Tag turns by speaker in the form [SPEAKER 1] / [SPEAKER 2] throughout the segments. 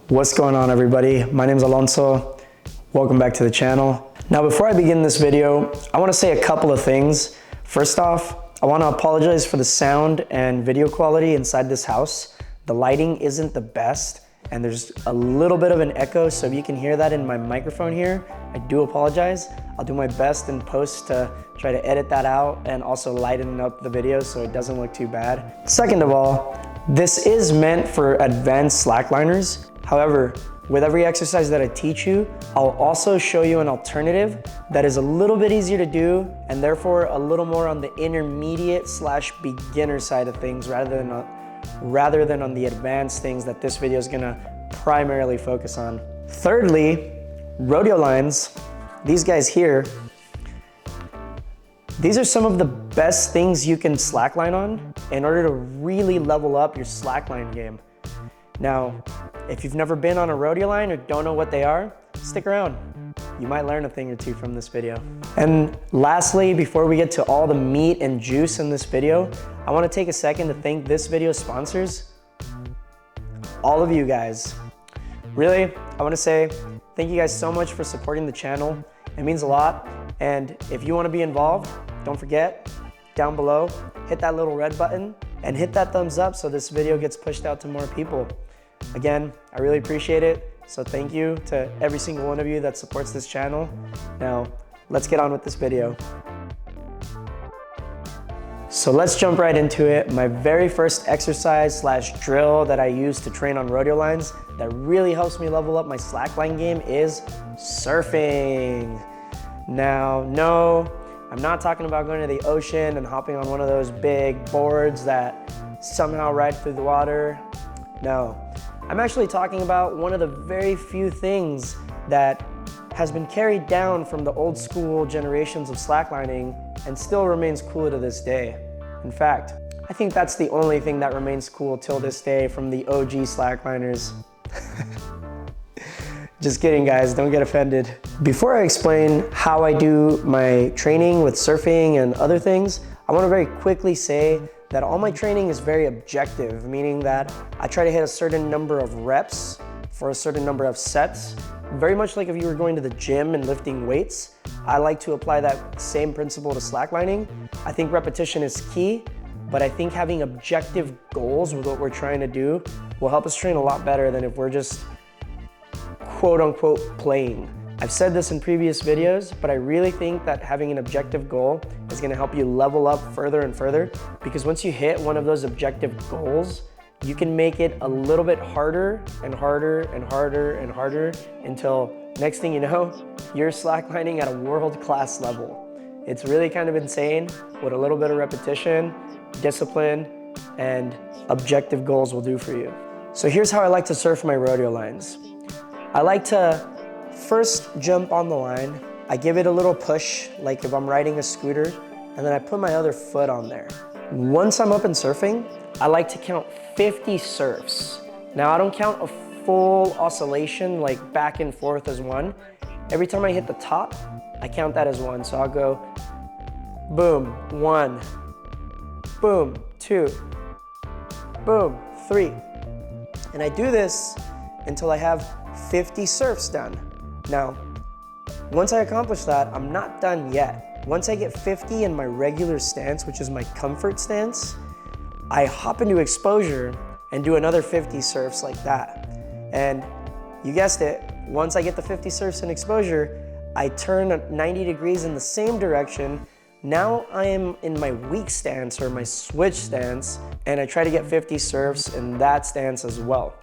[SPEAKER 1] What's going on, everybody? My name is Alonso. Welcome back to the channel. Now, before I begin this video, I want to say a couple of things. First off, I want to apologize for the sound and video quality inside this house. The lighting isn't the best and there's a little bit of an echo, so if you can hear that in my microphone here, I do apologize. I'll do my best in post to try to edit that out and also lighten up the video so it doesn't look too bad. Second of all, this is meant for advanced slackliners. However, with every exercise that I teach you, I'll also show you an alternative that is a little bit easier to do and therefore a little more on the intermediate / beginner side of things rather than on the advanced things that this video is gonna primarily focus on. Thirdly, rodeo lines, these guys here, these are some of the best things you can slackline on in order to really level up your slackline game. Now, if you've never been on a rodeo line or don't know what they are, stick around. You might learn a thing or two from this video. And lastly, before we get to all the meat and juice in this video, I want to take a second to thank this video's sponsors, all of you guys. Really, I want to say thank you guys so much for supporting the channel. It means a lot. And if you want to be involved, don't forget, down below, hit that little red button and hit that thumbs up so this video gets pushed out to more people. Again, I really appreciate it. So thank you to every single one of you that supports this channel. Now, let's get on with this video. So let's jump right into it. My very first exercise / drill that I use to train on rodeo lines that really helps me level up my slackline game is surfing. Now, no, I'm not talking about going to the ocean and hopping on one of those big boards that somehow ride through the water. No, I'm actually talking about one of the very few things that has been carried down from the old school generations of slacklining and still remains cool to this day. In fact, I think that's the only thing that remains cool till this day from the OG slackliners. Just kidding, guys, don't get offended. Before I explain how I do my training with surfing and other things, I want to very quickly say that all my training is very objective, meaning that I try to hit a certain number of reps for a certain number of sets. Very much like if you were going to the gym and lifting weights, I like to apply that same principle to slacklining. I think repetition is key, but I think having objective goals with what we're trying to do will help us train a lot better than if we're just quote unquote playing. I've said this in previous videos, but I really think that having an objective goal is gonna help you level up further and further, because once you hit one of those objective goals, you can make it a little bit harder and harder and harder and harder until next thing you know, you're slacklining at a world-class level. It's really kind of insane what a little bit of repetition, discipline, and objective goals will do for you. So here's how I like to surf my rodeo lines. I like to first jump on the line. I give it a little push, like if I'm riding a scooter, and then I put my other foot on there. Once I'm up and surfing, I like to count 50 surfs. Now, I don't count a full oscillation, like back and forth as one. Every time I hit the top, I count that as one. So I'll go boom, 1, boom, 2, boom, 3. And I do this until I have 50 surfs done. Now, once I accomplish that, I'm not done yet. Once I get 50 in my regular stance, which is my comfort stance, I hop into exposure and do another 50 surfs like that. And you guessed it, once I get the 50 surfs in exposure, I turn 90 degrees in the same direction. Now I am in my weak stance or my switch stance, and I try to get 50 surfs in that stance as well.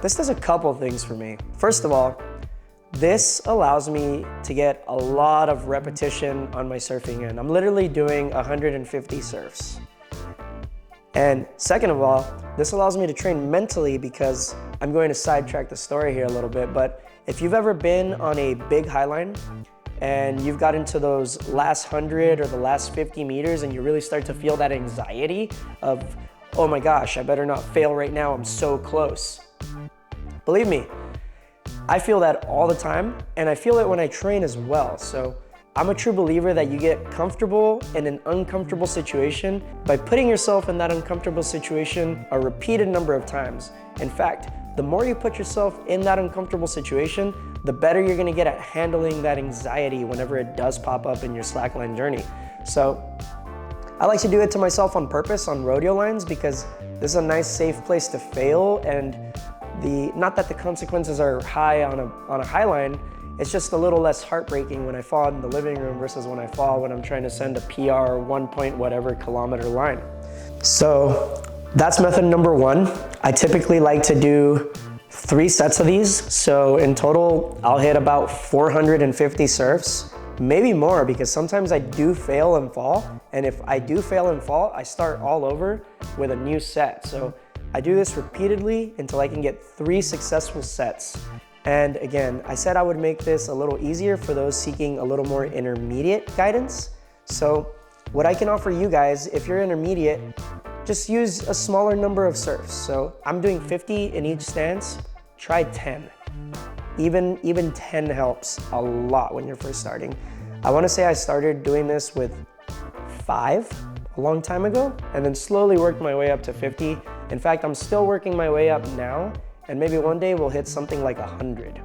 [SPEAKER 1] This does a couple things for me. First of all, this allows me to get a lot of repetition on my surfing end. I'm literally doing 150 surfs. And second of all, this allows me to train mentally, because I'm going to sidetrack the story here a little bit, but if you've ever been on a big highline and you've got into those last 100 or the last 50 meters and you really start to feel that anxiety of, oh my gosh, I better not fail right now, I'm so close. Believe me, I feel that all the time, and I feel it when I train as well. So I'm a true believer that you get comfortable in an uncomfortable situation by putting yourself in that uncomfortable situation a repeated number of times. In fact, the more you put yourself in that uncomfortable situation, the better you're gonna get at handling that anxiety whenever it does pop up in your slackline journey. So I like to do it to myself on purpose on rodeo lines because this is a nice, safe place to fail, and not that the consequences are high on a high line, it's just a little less heartbreaking when I fall in the living room versus when I fall when I'm trying to send a PR 1 point whatever kilometer line. So that's method number one. I typically like to do 3 sets of these. So in total, I'll hit about 450 surfs, maybe more, because sometimes I do fail and fall. And if I do fail and fall, I start all over with a new set. So I do this repeatedly until I can get 3 successful sets. And again, I said I would make this a little easier for those seeking a little more intermediate guidance. So what I can offer you guys, if you're intermediate, just use a smaller number of surfs. So I'm doing 50 in each stance, try 10. Even 10 helps a lot when you're first starting. I wanna say I started doing this with 5 a long time ago, and then slowly worked my way up to 50. In fact, I'm still working my way up now, and maybe one day we'll hit something like 100.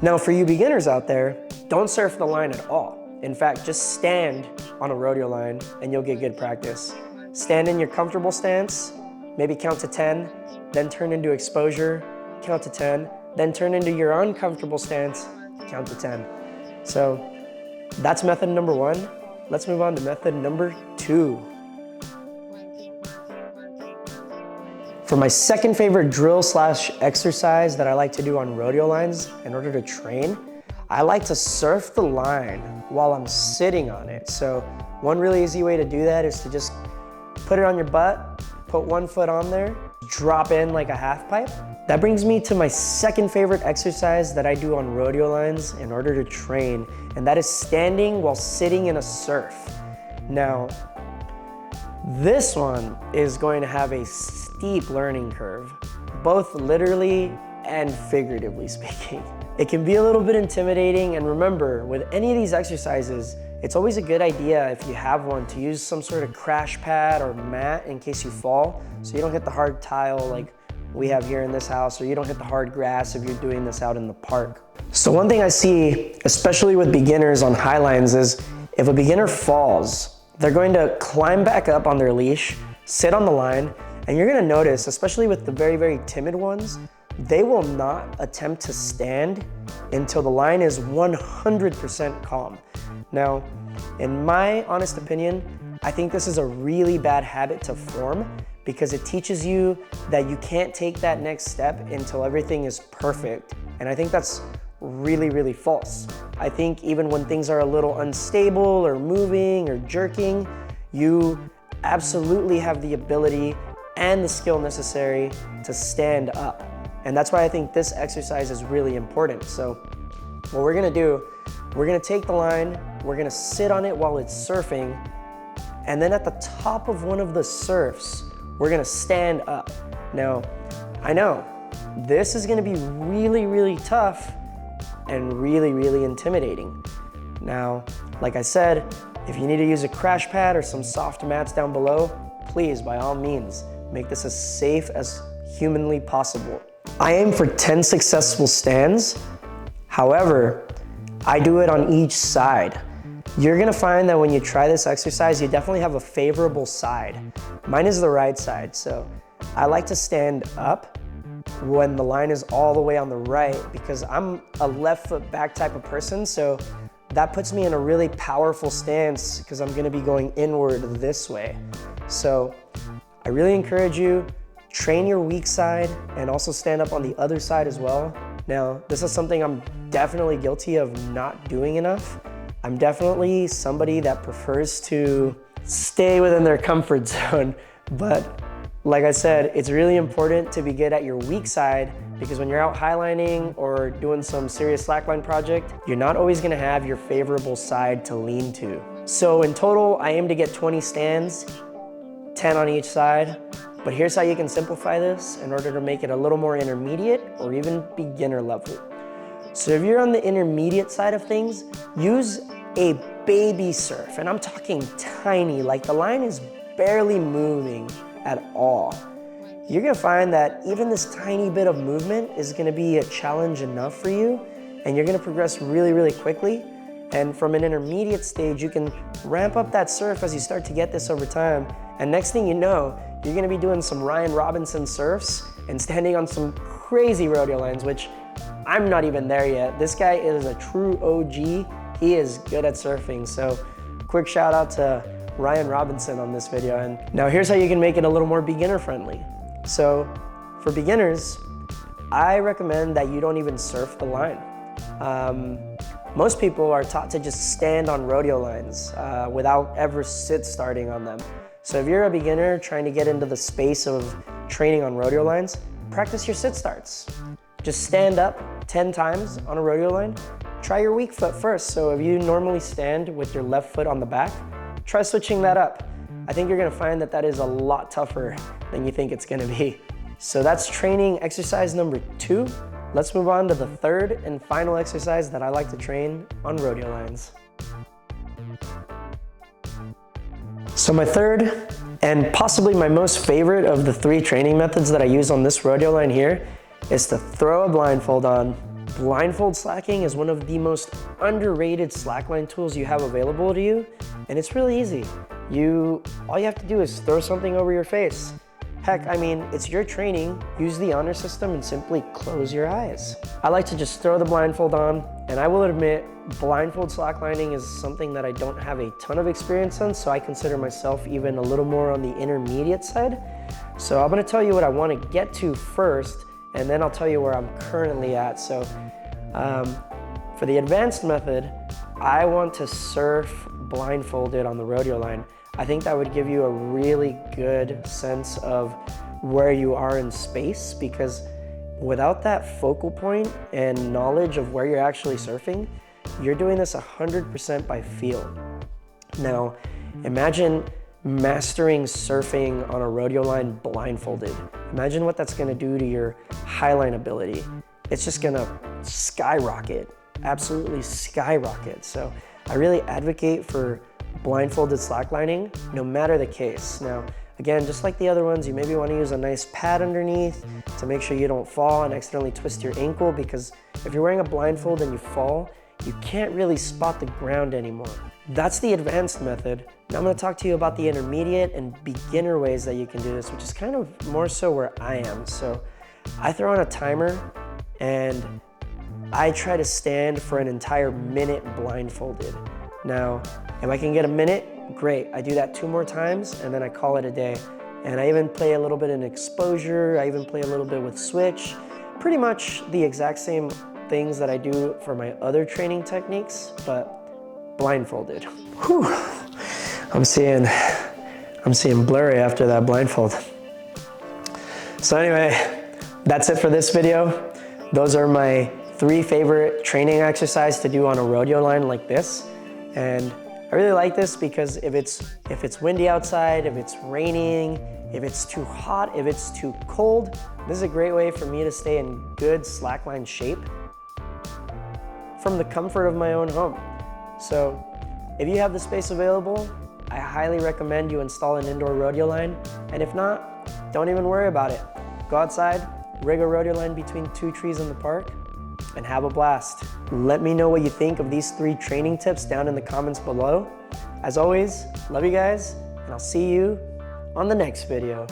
[SPEAKER 1] Now for you beginners out there, don't surf the line at all. In fact, just stand on a rodeo line and you'll get good practice. Stand in your comfortable stance, maybe count to 10, then turn into exposure, count to 10, then turn into your uncomfortable stance, count to 10. So that's method number one. Let's move on to method number 2. For my second favorite drill / exercise that I like to do on rodeo lines in order to train, I like to surf the line while I'm sitting on it. So one really easy way to do that is to just put it on your butt, put 1 foot on there, drop in like a half pipe. That brings me to my second favorite exercise that I do on rodeo lines in order to train, and that is standing while sitting in a surf. Now, this one is going to have a steep learning curve, both literally and figuratively speaking. It can be a little bit intimidating, and remember, with any of these exercises, it's always a good idea if you have one to use some sort of crash pad or mat in case you fall, so you don't hit the hard tile like we have here in this house, or you don't hit the hard grass if you're doing this out in the park. So one thing I see, especially with beginners on high lines, is if a beginner falls, they're going to climb back up on their leash, sit on the line, and you're gonna notice, especially with the very, very timid ones, they will not attempt to stand until the line is 100% calm. Now, in my honest opinion, I think this is a really bad habit to form because it teaches you that you can't take that next step until everything is perfect. And I think that's really, really false. I think even when things are a little unstable or moving or jerking, you absolutely have the ability and the skill necessary to stand up. And that's why I think this exercise is really important. So what we're gonna do, we're gonna take the line, we're gonna sit on it while it's surfing, and then at the top of one of the surfs, we're gonna stand up. Now, I know this is gonna be really, really tough and really, really intimidating. Now, like I said, if you need to use a crash pad or some soft mats down below, please, by all means, make this as safe as humanly possible. I aim for 10 successful stands. However, I do it on each side. You're gonna find that when you try this exercise, you definitely have a favorable side. Mine is the right side, so I like to stand up when the line is all the way on the right because I'm a left foot back type of person, so that puts me in a really powerful stance because I'm gonna be going inward this way. So I really encourage you, train your weak side and also stand up on the other side as well. Now, this is something I'm definitely guilty of not doing enough. I'm definitely somebody that prefers to stay within their comfort zone, but like I said, it's really important to be good at your weak side because when you're out highlining or doing some serious slackline project, you're not always gonna have your favorable side to lean to. So in total, I aim to get 20 stands, 10 on each side, but here's how you can simplify this in order to make it a little more intermediate or even beginner level. So if you're on the intermediate side of things, use a baby surf. And I'm talking tiny, like the line is barely moving at all. You're gonna find that even this tiny bit of movement is gonna be a challenge enough for you, and you're gonna progress really, really quickly. And from an intermediate stage, you can ramp up that surf as you start to get this over time. And next thing you know, you're gonna be doing some Ryan Robinson surfs and standing on some crazy rodeo lines, which I'm not even there yet. This guy is a true OG. He is good at surfing. So quick shout out to Ryan Robinson on this video. And now here's how you can make it a little more beginner friendly. So for beginners, I recommend that you don't even surf the line. Most people are taught to just stand on rodeo lines without ever starting on them. So if you're a beginner trying to get into the space of training on rodeo lines, practice your sit starts. Just stand up 10 times on a rodeo line. Try your weak foot first. So if you normally stand with your left foot on the back, try switching that up. I think you're gonna find that that is a lot tougher than you think it's gonna be. So that's training exercise number 2. Let's move on to the third and final exercise that I like to train on rodeo lines. So my third and possibly my most favorite of the 3 training methods that I use on this rodeo line here is to throw a blindfold on. Blindfold slacking is one of the most underrated slackline tools you have available to you, and it's really easy. All you have to do is throw something over your face. Heck, I mean, it's your training. Use the honor system and simply close your eyes. I like to just throw the blindfold on, and I will admit, blindfold slacklining is something that I don't have a ton of experience in, so I consider myself even a little more on the intermediate side. So I'm gonna tell you what I wanna get to first, and then I'll tell you where I'm currently at. So for the advanced method, I want to surf blindfolded on the rodeo line. I think that would give you a really good sense of where you are in space, because without that focal point and knowledge of where you're actually surfing, you're doing this 100% by feel. Now, imagine mastering surfing on a rodeo line blindfolded. Imagine what that's gonna do to your highline ability. It's just gonna skyrocket, absolutely skyrocket. So I really advocate for blindfolded slacklining, no matter the case. Now, again, just like the other ones, you maybe wanna use a nice pad underneath to make sure you don't fall and accidentally twist your ankle, because if you're wearing a blindfold and you fall, you can't really spot the ground anymore. That's the advanced method. Now I'm gonna talk to you about the intermediate and beginner ways that you can do this, which is kind of more so where I am. So I throw on a timer and I try to stand for an entire minute blindfolded. Now, if I can get a minute, great. I do that 2 more times and then I call it a day. And I even play a little bit in exposure. I even play a little bit with switch. Pretty much the exact same things that I do for my other training techniques, but blindfolded. Whew. I'm seeing blurry after that blindfold. So anyway, that's it for this video. Those are my 3 favorite training exercises to do on a rodeo line like this. And I really like this because if it's windy outside, if it's raining, if it's too hot, if it's too cold, this is a great way for me to stay in good slackline shape from the comfort of my own home. So if you have the space available, I highly recommend you install an indoor rodeo line. And if not, don't even worry about it. Go outside, rig a rodeo line between 2 trees in the park, and have a blast. Let me know what you think of these 3 training tips down in the comments below. As always, love you guys, and I'll see you on the next video.